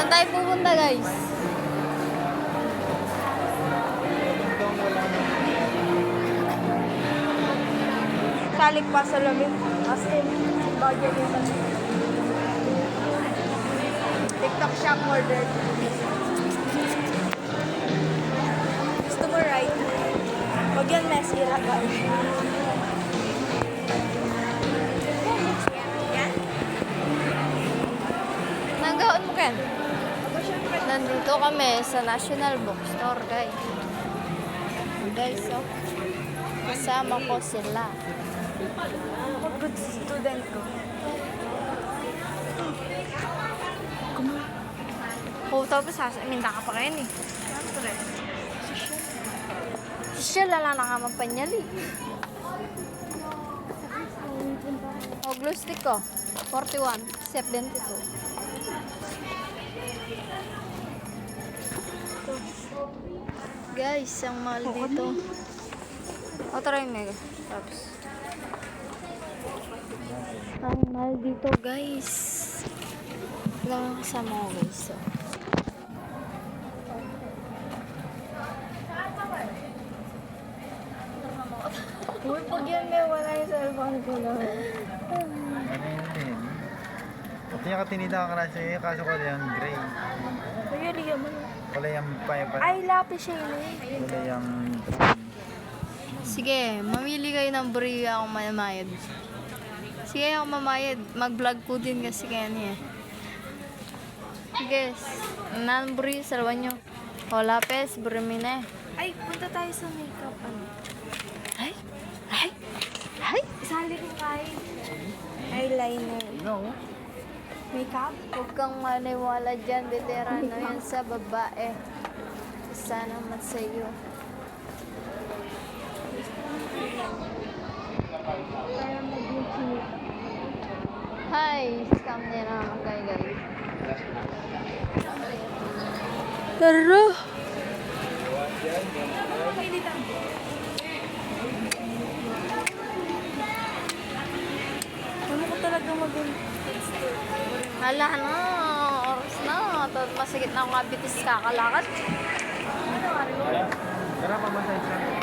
Saan tayo pupunta, guys? Salik pa sa lamin. As in, budget yung TikTok shop order. Gusto mo right? Huwag yan messy, ragal. Yan? Nanggaon mo, Ken? Nandito kami sa National Bookstore, guys. Guys, oh. Kasama ko sila. Ako good student ko. Oh, tapos minta ka pa kayo eh. Siyempre. Siya lala na nga magpanyali. Oh, glue stick ko. 41. Set 22. Guys, ang mahal dito. O, try mega. Tapos. Ang mahal dito, guys. Lang kasama ko, guys. So. Uy, pag yan may wala yung cellphone ko lang. Ano yun din? At yung katinida ka na siya, kaso ko yung gray. Kaya riyan mo. Wala yung pa. Ay, lapis siya yun eh. Wala yung Sige, mamili kayo ng buriya akong mamayad. Sige, ako mamayad. Mag-vlog po din kasi kaya niya. Sige, nan buriya, salawan nyo. O, lapis, burimine. Ay, punta tayo sa makeup. Ano? Ay! Ay! Ay! Isali ko kahit eyeliner. No. Makeup? Huwag kang maniwala dyan, veterano yan sa babae. Sana naman sa iyo. Hi! Scam nila naman kayo, guys. Tara! Ano ko talaga mag-un? Hala na, oras na. Masigit na ako kabitis kakalakad. Tara, pamasay siya.